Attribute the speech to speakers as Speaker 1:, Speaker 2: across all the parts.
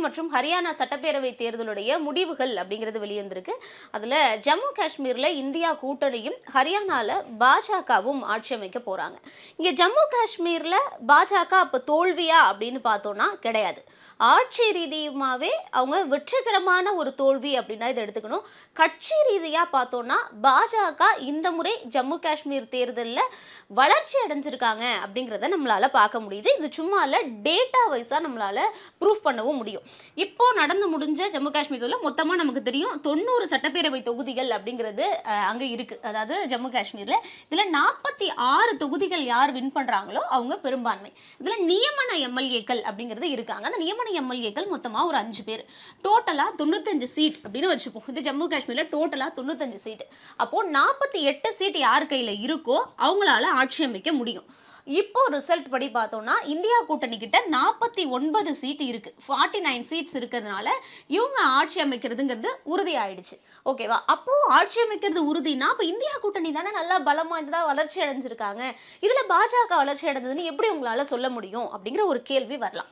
Speaker 1: மற்றும் ஹரியானா சட்டப்பேரவை தேர்தலுடைய முடிவுகள் அப்படிங்கிறது வெளிவந்திருக்கு. அதுல ஜம்மு காஷ்மீர்ல இந்தியா கூட்டணியும் ஹரியானால பாஜகவும் ஆட்சி அமைக்க போறாங்க. இங்க ஜம்மு காஷ்மீர்ல பாஜக அப்ப தோல்வியா அப்படின்னு பார்த்தோம்னா கிடையாது. ஆட்சி ரீதியுமாவே அவங்க வெற்றிகரமான ஒரு தோல்வி அப்படின்னா இதை எடுத்துக்கணும். கட்சி ரீதியா பார்த்தோம்னா பாஜக இந்த முறை ஜம்மு காஷ்மீர் தேர்தலில் வளர்ச்சி அடைஞ்சிருக்காங்க அப்படிங்கிறத நம்மளால பார்க்க முடியுது. இது சும்மா இல்லை, டேட்டா வைஸா நம்மளால ப்ரூஃப் பண்ணவும் முடியும். இப்போ நடந்து முடிஞ்ச ஜம்மு காஷ்மீர்ல மொத்தமாக நமக்கு தெரியும் 90 சட்டப்பேரவை தொகுதிகள் அப்படிங்கிறது அங்கே இருக்கு. அதாவது ஜம்மு காஷ்மீர்ல இதில் 46 தொகுதிகள் யார் வின் பண்றாங்களோ அவங்க பெரும்பான்மை. இதில் நியமன எம்எல்ஏக்கள் அப்படிங்கிறது இருக்காங்க. அந்த நியமன எம்எல்ஏக்கள் மொத்தமாக ஒரு 5 பேர். டோட்டலா 95 சீட் அப்படின்னு வச்சுப்போம். இது ஜம்மு காஷ்மீர்ல டோட்டலா 95 சீட். அப்போ 48 சீட் யார் கையில் இருக்கோ அவங்களால ஆட்சி அமைக்க முடியும். இப்போ ரிசல்ட் படி பார்த்தோம்னா இந்தியா கூட்டணி கிட்ட 49 சீட் இருக்கு. 49 சீட்ஸ் இருக்கிறதுனால இவங்க ஆட்சி அமைக்கிறதுங்கிறது உறுதி ஆயிடுச்சு. ஓகேவா? அப்போ ஆட்சி அமைக்கிறது உறுதினா அப்போ இந்தியா கூட்டணி தானே நல்லா பலமா இருந்தா வளர்ச்சி அடைஞ்சிருக்காங்க. இதுல பாஜக வளர்ச்சி அடைந்ததுன்னு எப்படி உங்களால சொல்ல முடியும் அப்படிங்கிற ஒரு கேள்வி வரலாம்.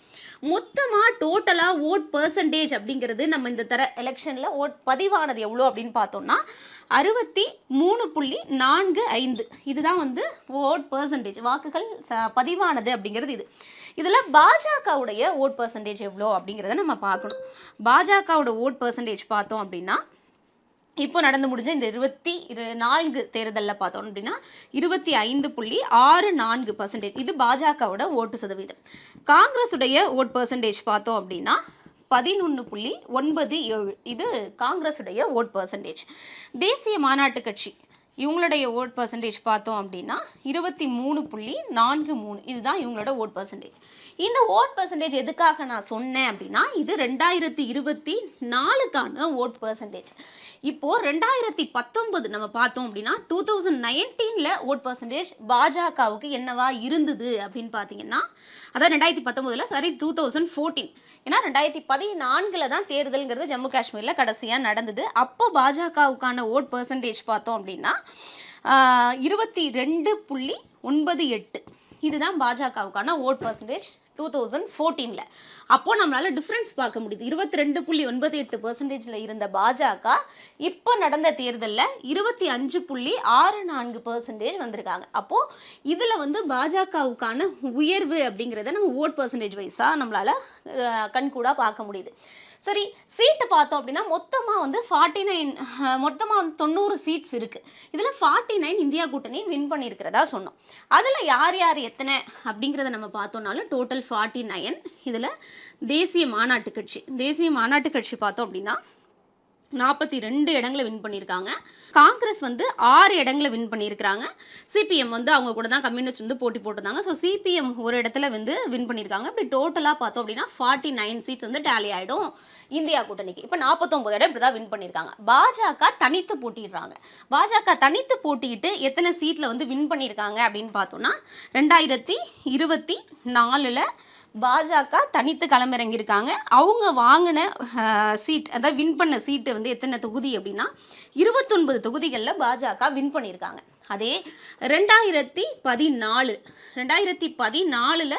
Speaker 1: மொத்தமா டோட்டலா ஓட் பெர்சன்டேஜ் அப்படிங்கிறது நம்ம இந்த தர எலெக்ஷன்ல ஓட் பதிவானது எவ்வளோ அப்படின்னு பார்த்தோம்னா 63.45. இதுதான் வந்து ஓட் பெர்சன்டேஜ், வாக்குகள் பதிவானது அப்படிங்கிறது. இதுல பாஜகவுடைய ஓட் பெர்சன்டேஜ் எவ்வளோ அப்படிங்கிறத நம்ம பார்க்கணும். பாஜகவோட ஓட் பெர்சன்டேஜ் பார்த்தோம் அப்படின்னா இப்போ நடந்து முடிஞ்ச இந்த 24 தேர்தலில் பார்த்தோம் அப்படின்னா 25.64%. இது பாஜகவோட ஓட்டு சதவீதம். காங்கிரஸுடைய ஓட் பெர்சன்டேஜ் பார்த்தோம் அப்படின்னா 11.97. இது காங்கிரஸுடைய ஓட் பெர்சன்டேஜ். தேசிய மாநாட்டு கட்சி இவங்களுடைய ஓட் பெர்சன்டேஜ் பார்த்தோம் அப்படின்னா 23.43. இதுதான் இவங்களோட ஓட் பெர்சன்டேஜ். இந்த ஓட் பெர்சன்டேஜ் எதுக்காக நான் சொன்னேன் அப்படின்னா இது 2024க்கான ஓட் பெர்சன்டேஜ். இப்போ 2019 நம்ம பார்த்தோம் அப்படின்னா 2019ல ஓட் பெர்சன்டேஜ் பாஜகவுக்கு என்னவா இருந்தது அப்படின்னு பார்த்தீங்கன்னா அதான் 2019ல சரி 2014. ஏன்னா 2014ல தான் தேர்தல்ங்கிறது ஜம்மு காஷ்மீர்ல கடைசியாக நடந்தது. அப்போ பாஜகவுக்கான ஓட் பெர்சன்டேஜ் பார்த்தோம் அப்படின்னா 22.98. இதுதான் பாஜகவுக்கான ஓட் பெர்சன்டேஜ் 2014ல. அப்போ நம்மளால டிஃபரன்ஸ் பார்க்க முடியுது. 22.98% இருந்த பாஜக இப்போ நடந்த தேர்தலில் 25.64% வந்திருக்காங்க. அப்போ இதுல வந்து பாஜகவுக்கான உயர்வு அப்படிங்கிறத நம்ம ஓட் பெர்சன்டேஜ் வைஸா நம்மளால கண்கூடா பார்க்க முடியுது. சரி, சீட்டு பார்த்தோம் அப்படின்னா மொத்தமாக வந்து 90 சீட்ஸ் இருக்குது. இதில் 49 இந்தியா கூட்டணி வின் பண்ணியிருக்கிறதா சொன்னோம். அதில் யார் யார் எத்தனை அப்படிங்கிறத நம்ம பார்த்தோம்னாலும் டோட்டல் 49. இதில் தேசிய மாநாட்டு கட்சி பார்த்தோம் அப்படின்னா 42 இடங்களை வின் பண்ணியிருக்காங்க. காங்கிரஸ் வந்து 6 இடங்களை வின் பண்ணியிருக்கிறாங்க. சிபிஎம் வந்து அவங்க கூட தான் கம்யூனிஸ்ட் வந்து போட்டி போட்டிருந்தாங்க. ஸோ சிபிஎம் ஒரு இடத்துல வந்து வின் பண்ணியிருக்காங்க. இப்படி டோட்டலாக பார்த்தோம் அப்படின்னா 49 சீட்ஸ் வந்து டேலி ஆகிடும் இந்தியா கூட்டணிக்கு. இப்போ 49 இடம் இப்படி தான் வின் பண்ணியிருக்காங்க. பாஜக தனித்து போட்டிடுறாங்க. பாஜக தனித்து போட்டிட்டு எத்தனை சீட்டில் வந்து வின் பண்ணியிருக்காங்க அப்படின்னு பார்த்தோம்னா 2024ல் பாஜக தனித்து களமிறங்கியிருக்காங்க. அவங்க வாங்கின சீட், அதாவது வின் பண்ண சீட்டு வந்து எத்தனை தொகுதி அப்படின்னா 29 தொகுதிகளில் பாஜக வின் பண்ணியிருக்காங்க. அதே 2014ல்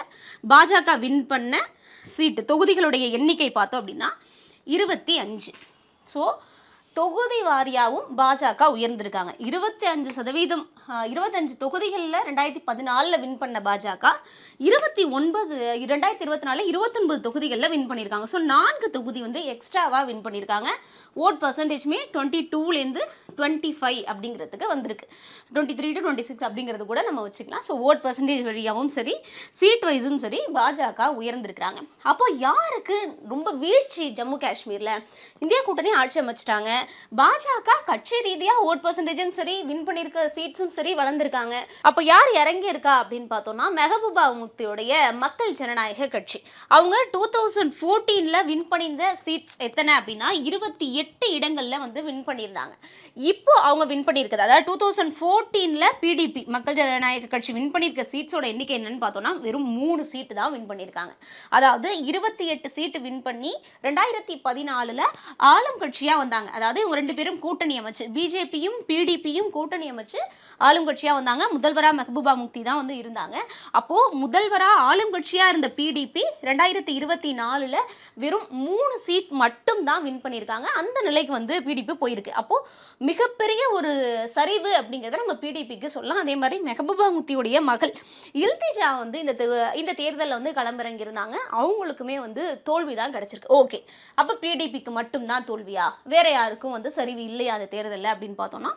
Speaker 1: பாஜக வின் பண்ண சீட்டு தொகுதிகளுடைய எண்ணிக்கை பார்த்தோம் அப்படின்னா 25. ஸோ தொகுதி வாரியாகவும் பாஜக உயர்ந்திருக்காங்க. 25 தொகுதிகளில் 2014ல் வின் பண்ண பாஜக 2024 29 தொகுதிகளில் வின் பண்ணியிருக்காங்க. ஸோ 4 தொகுதி வந்து எக்ஸ்ட்ராவாக வின் பண்ணியிருக்காங்க. ஓட் பர்சன்டேஜ்மே 22லேருந்து 25 அப்படிங்கிறதுக்கு வந்திருக்கு. 23 to 26 அப்படிங்கிறது கூட நம்ம வச்சுக்கலாம். ஸோ ஓட் பர்சன்டேஜ் வழியாகவும் சரி, சீட் வைஸும் சரி பாஜக உயர்ந்திருக்கிறாங்க. அப்போ யாருக்கு ரொம்ப வீழ்ச்சி ஜம்மு காஷ்மீரில்? இந்தியா கூட்டணி ஆட்சி அமைச்சிட்டாங்க. பாஜக கட்சி ரீதியாக ஓட் பர்சன்டேஜும் சரி, வின் பண்ணியிருக்க சீட்ஸும் சரி வளர்ந்துருக்காங்க. அப்போ யார் இறங்கி இருக்கா அப்படின்னு பார்த்தோம்னா மெஹபூபா முஃப்தியோடைய மக்கள் ஜனநாயக கட்சி. அவங்க 2014ல் வின் பண்ணியிருந்த சீட்ஸ் எத்தனை அப்படின்னா 28 இடங்கள்ல வந்து வின் பண்ணியிருந்தாங்க. இப்போ அவங்க வின் பண்ணியிருக்கிறது, அதாவது 2014ல பிடிபி மக்கள் ஜனநாயக கட்சி வின் பண்ணியிருக்க சீட்ஸோட எண்ணிக்கை என்னன்னு பார்த்தோம்னா வெறும் 3 சீட்டு தான் வின் பண்ணியிருக்காங்க. அதாவது 28 சீட்டு வின் பண்ணி 2014ல ஆளும் கட்சியா வந்தாங்க. அதாவது இவங்க 2 பேரும் கூட்டணி அமைச்சு, பிஜேபியும் பிடிபியும் கூட்டணி அமைச்சு ஆளும் கட்சியா வந்தாங்க. முதல்வரா மெஹபூபா முஃப்தி தான் வந்து இருந்தாங்க. அப்போ முதல்வரா ஆளும் கட்சியா இருந்த பிடிபி 2024ல வெறும் 3 சீட் மட்டும் தான் வின் பண்ணியிருக்காங்க. அந்த நிலைக்கு வந்து பிடிபி போயிருக்கு. அப்போ மிகப்பெரிய ஒரு சரிவு அப்படிங்கிறத நம்ம பிடிபிக்கு சொல்லலாம். அதே மாதிரி மெஹபூபா முஃப்தியுடைய மகள் இல்திஜா வந்து இந்த தேர்தலில் வந்து களமிறங்கியிருந்தாங்க. அவங்களுக்குமே வந்து தோல்வி தான் கிடைச்சிருக்கு. ஓகே, அப்போ பிடிபிக்கு மட்டும்தான் தோல்வியா, வேற யாருக்கும் வந்து சரிவு இல்லையா அந்த தேர்தலில் அப்படின்னு பார்த்தோம்னா,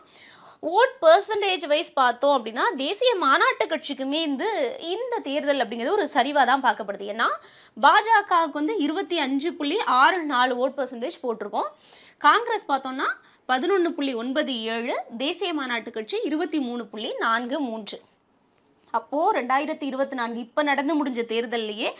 Speaker 1: ஓட் பெர்சன்டேஜ் வைஸ் பார்த்தோம் அப்படின்னா தேசிய மாநாட்டு கட்சிக்குமே இந்த தேர்தல் அப்படிங்கிறது ஒரு சரிவாக தான் பார்க்கப்படுது. ஏன்னா பாஜகவுக்கு வந்து 25.64 ஓட் பெர்சன்டேஜ் போட்டிருக்கோம். காங்கிரஸ் பார்த்தோம்னா 11.97, தேசிய மாநாட்டு கட்சி 23.43. அப்போ 2024 இப்ப நடந்து முடிஞ்ச தேர்தல்லையே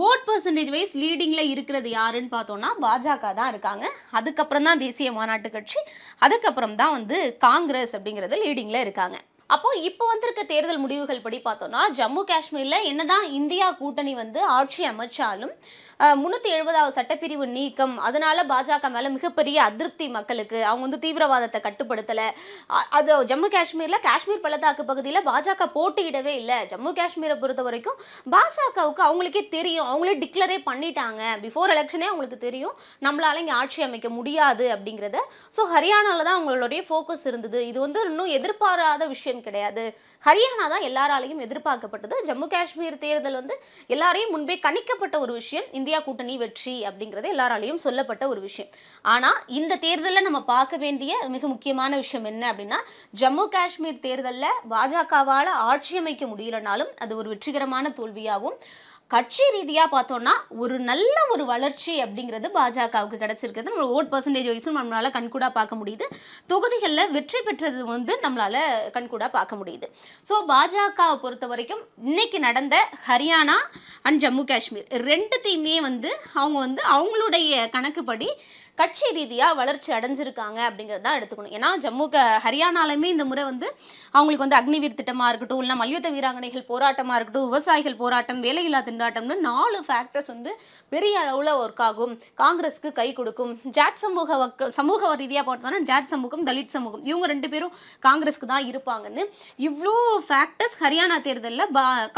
Speaker 1: ஓட் பெர்சன்டேஜ் வைஸ் லீடிங்ல இருக்கிறது யாருன்னு பார்த்தோம்னா பாஜக தான் இருக்காங்க. அதுக்கப்புறம் தான் தேசிய மாநாட்டு கட்சி, அதுக்கப்புறம் தான் வந்து காங்கிரஸ் அப்படிங்கிறது லீடிங்ல இருக்காங்க. அப்போ இப்போ வந்திருக்க தேர்தல் முடிவுகள் படி பார்த்தோம்னா ஜம்மு காஷ்மீர்ல என்னதான் இந்தியா கூட்டணி வந்து ஆட்சி அமைச்சாலும் 370வது சட்டப்பிரிவு நீக்கம், அதனால பாஜக மேல மிகப்பெரிய அதிருப்தி மக்களுக்கு. அவங்க வந்து தீவிரவாதத்தை கட்டுப்படுத்தல. அது ஜம்மு காஷ்மீர்ல காஷ்மீர் பள்ளத்தாக்கு பகுதியில் பாஜக போட்டியிடவே இல்லை. ஜம்மு காஷ்மீரை பொறுத்த வரைக்கும் பாஜகவுக்கு அவங்களுக்கே தெரியும், அவங்களே டிக்ளரே பண்ணிட்டாங்க, பிஃபோர் எலெக்ஷனே அவங்களுக்கு தெரியும் நம்மளால இங்கே ஆட்சி அமைக்க முடியாது அப்படிங்கிறத. ஸோ ஹரியானால தான் அவங்களுடைய ஃபோக்கஸ் இருந்தது. இது வந்து இன்னும் எதிர்பாராத விஷயம் கிடையாது. ஹரியானா தான் எல்லாராலையும் எதிர்பார்க்கப்பட்டது. ஜம்மு காஷ்மீர் தேர்தல் வந்து எல்லாரையும் முன்பே கணிக்கப்பட்ட ஒரு விஷயம். இந்தியா கூட்டணி வெற்றி அப்படிங்கிறது எல்லாராலையும் சொல்லப்பட்ட ஒரு விஷயம். ஆனா இந்த தேர்தலில் நம்ம பார்க்க வேண்டிய மிக முக்கியமான விஷயம் என்ன அப்படின்னா, ஜம்மு காஷ்மீர் தேர்தலில் பாஜகவால ஆட்சி அமைக்க முடியலனாலும் அது ஒரு வெற்றிகரமான தோல்வியாகவும், கட்சி ரீதியா பார்த்தோம்னா ஒரு நல்ல ஒரு வளர்ச்சி அப்படிங்கிறது பாஜகவுக்கு கிடைச்சிருக்கிறது. நம்ம ஓட் பெர்சன்டேஜ் வைஸும் நம்மளால கண்கூடா பார்க்க முடியுது. தொகுதிகளில் வெற்றி பெற்றது வந்து நம்மளால கண்கூடா பார்க்க முடியுது. ஸோ பாஜகவை பொறுத்த வரைக்கும் இன்னைக்கு நடந்த ஹரியானா அண்ட் ஜம்மு காஷ்மீர் ரெண்டுத்தையுமே வந்து அவங்க வந்து அவங்களுடைய கணக்குப்படி கட்சி ரீதியாக வளர்ச்சி அடைஞ்சிருக்காங்க அப்படிங்கிறது தான் எடுத்துக்கணும். ஏன்னா ஹரியானாலுமே இந்த முறை வந்து அவங்களுக்கு வந்து அக்னிவீர் திட்டமாக இருக்கட்டும், இல்லை மல்யுத்த வீராங்கனைகள் போராட்டமாக இருக்கட்டும், விவசாயிகள் போராட்டம், வேலையில்லா திண்டாட்டம்னு 4 ஃபேக்டர்ஸ் வந்து பெரிய அளவில் ஒர்க் ஆகும், காங்கிரஸ்க்கு கை கொடுக்கும். ஜாட் சமூக ரீதியாக பார்த்தோம்னா ஜாட் சமூகம், தலித் சமூகம் இவங்க 2 பேரும் காங்கிரஸ்க்கு தான் இருப்பாங்கன்னு இவ்வளோ ஃபேக்டர்ஸ் ஹரியானா தேர்தலில்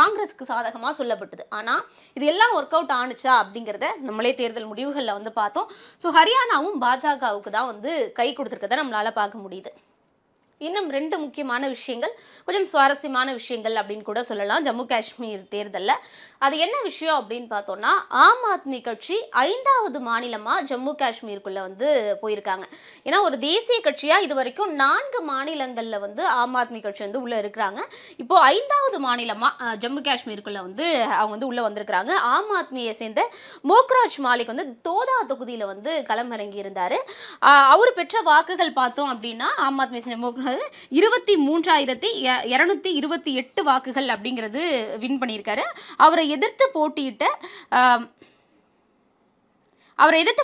Speaker 1: காங்கிரஸ்க்கு சாதகமாக சொல்லப்பட்டது. ஆனால் இது எல்லாம் ஒர்க் அவுட் ஆணுச்சா அப்படிங்கிறத நம்மளே தேர்தல் முடிவுகளில் வந்து பார்த்தோம். ஸோ ஹரியானாவும் பாஜகவுக்கு தான் வந்து கை கொடுத்துருக்கதை நம்மளால பார்க்க முடியுது. இன்னும் 2 முக்கியமான விஷயங்கள், கொஞ்சம் சுவாரஸ்யமான விஷயங்கள் அப்படின்னு கூட சொல்லலாம் ஜம்மு காஷ்மீர் தேர்தலில். அது என்ன விஷயம் அப்படின்னு பார்த்தோம்னா, ஆம் ஆத்மி கட்சி 5வது மாநிலமாக ஜம்மு காஷ்மீருக்குள்ளே வந்து போயிருக்காங்க. ஏன்னா ஒரு தேசிய கட்சியாக இது வரைக்கும் 4 மாநிலங்களில் வந்து ஆம் ஆத்மி கட்சி வந்து உள்ளே இருக்கிறாங்க. இப்போது 5வது மாநிலமாக ஜம்மு காஷ்மீருக்குள்ளே வந்து அவங்க வந்து உள்ளே வந்திருக்கிறாங்க. ஆம் ஆத்மியை சேர்ந்த மோக்ராஜ் மாலிக் வந்து தோதா தொகுதியில் வந்து களமிறங்கி இருந்தார். அவர் பெற்ற வாக்குகள் பார்த்தோம் அப்படின்னா ஆம் ஆத்மி சேர்ந்த 23,228 வாக்குகள் அப்படிங்கிறது வின் பண்ணியிருக்காரு. அவரை எதிர்த்து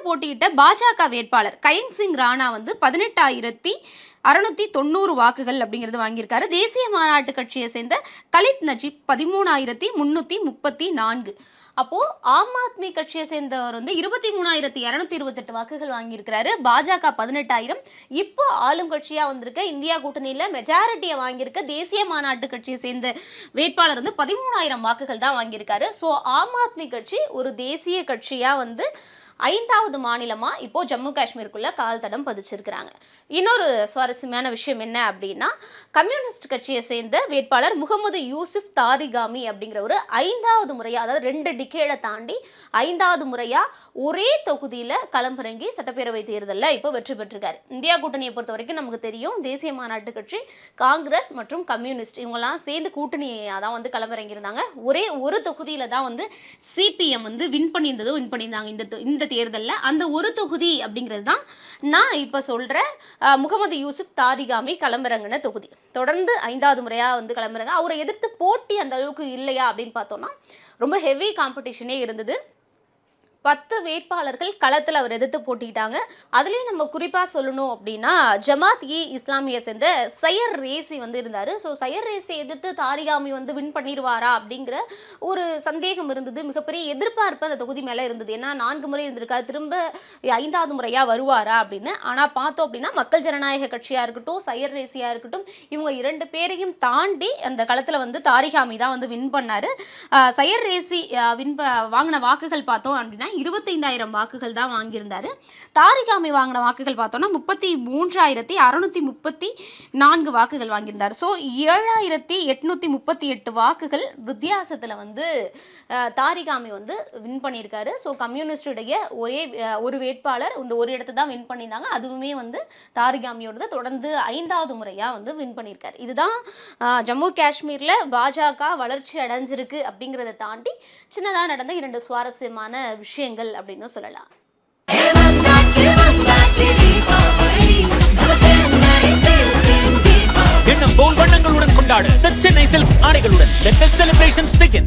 Speaker 1: போட்டியிட்ட பாஜக வேட்பாளர் கயன் சிங் ராணா வந்து 18,690 வாக்குகள் அப்படிங்கிறது வாங்கியிருக்காரு. தேசிய மாநாட்டு கட்சியை சேர்ந்த கலித் நஜீப் 13,334. அப்போ ஆம் ஆத்மி கட்சியை சேர்ந்தவர் வந்து 23,228 வாக்குகள் வாங்கியிருக்கிறாரு. பாஜக 18,000. இப்போ ஆளும் கட்சியா வந்திருக்க இந்தியா கூட்டணியில மெஜாரிட்டியை வாங்கியிருக்க தேசிய மாநாட்டு கட்சியை சேர்ந்த வேட்பாளர் வந்து 13,000 வாக்குகள் தான் வாங்கியிருக்காரு. ஸோ ஆம் ஆத்மி கட்சி ஒரு தேசிய கட்சியா வந்து 5வது மாநிலமா இப்போ ஜம்மு காஷ்மீருக்குள்ள கால் தடம் பதிச்சிருக்கிறாங்க. இன்னொரு சுவாரஸ்யமான விஷயம் என்ன அப்படின்னா, கம்யூனிஸ்ட் கட்சியை சேர்ந்த வேட்பாளர் முகமது யூசுப் தாரிகாமி அப்படிங்கிற ஒரு 5வது முறையா, அதாவது 2 டிகேடை தாண்டி 5வது முறையா ஒரே தொகுதியில களமிறங்கி சட்டப்பேரவை தேர்தலில் இப்போ வெற்றி பெற்றிருக்காரு. இந்தியா கூட்டணியை பொறுத்த வரைக்கும் நமக்கு தெரியும், தேசிய மாநாட்டு கட்சி, காங்கிரஸ் மற்றும் கம்யூனிஸ்ட் இவங்கெல்லாம் சேர்ந்து கூட்டணியாக தான் வந்து களமிறங்கியிருந்தாங்க. ஒரே ஒரு தொகுதியில தான் வந்து சிபிஎம் வந்து வின் பண்ணியிருந்தாங்க இந்த தேர்தலில். அந்த ஒரு தொகுதி அப்படிங்கிறது தான் நான் இப்போ சொல்கிற முகமது யூசுப் தாரிகாமி களமிறங்கின தொகுதி. தொடர்ந்து 5வது முறையாக வந்து களமிறங்க. அவரை எதிர்த்து போட்டி அந்த அளவுக்கு இல்லையா அப்படின்னு பார்த்தோம்னா ரொம்ப ஹெவி காம்படிஷனே இருந்தது. 10 வேட்பாளர்கள் களத்துல அவர் எதிர்த்து போட்டிட்டாங்க. அதுலயும் நம்ம குறிப்பா சொல்லணும் அப்படின்னா ஜமாத்-இ-இஸ்லாமியை சேர்ந்த சையர் ரேசி வந்து இருந்தாரு. ஸோ சையர் ரேசியை எதிர்த்து தாரிகாமி வந்து வின் பண்ணிடுவாரா அப்படிங்கிற ஒரு சந்தேகம் இருந்தது. மிகப்பெரிய எதிர்பார்ப்பு அந்த தொகுதி மேல இருந்தது. ஏன்னா 4 முறை இருந்திருக்காரு, திரும்ப 5வது முறையா வருவாரா அப்படின்னு. ஆனா பார்த்தோம் அப்படின்னா மக்கள் ஜனநாயக கட்சியா இருக்கட்டும், சையர் ரேசியா இருக்கட்டும், இவங்க 2 பேரையும் தாண்டி அந்த களத்துல வந்து தாரிகாமி தான் வந்து வின் பண்ணாரு. சையர் ரேசி வாங்கின வாக்குகள் பார்த்தோம் அப்படின்னா 25,000 வாக்குகள் தான் வாங்கியிருந்தாரு. தாரிகாமி வாங்கின வாக்குகள் பார்த்தோம்னா 33,634 வாக்குகள் வாங்கியிருந்தார். ஸோ 7,838 வாக்குகள் வித்தியாசத்துல வந்து தாரிகாமி வந்து வின் பண்ணியிருக்காரு. ஸோ கம்யூனிஸ்டுடைய ஒரு வேட்பாளர் இந்த ஒரு இடத்தை தான் வின் பண்ணியிருந்தாங்க. அதுவுமே வந்து தாரிகாமியோட தொடர்ந்து 5வது முறையா வந்து வின் பண்ணியிருக்காரு. இதுதான் ஜம்மு காஷ்மீர்ல பாஜக வளர்ச்சி அடைஞ்சிருக்கு அப்படிங்கிறத தாண்டி சின்னதா நடந்த 2 சுவாரஸ்யமான விஷயங்கள் அப்படின்னு சொல்லலாம்.
Speaker 2: எண்ணம் போல் வண்ணங்களுடன் கொண்டாடு The Chennai Silks ஆடைகளுடன். Let the celebrations begin.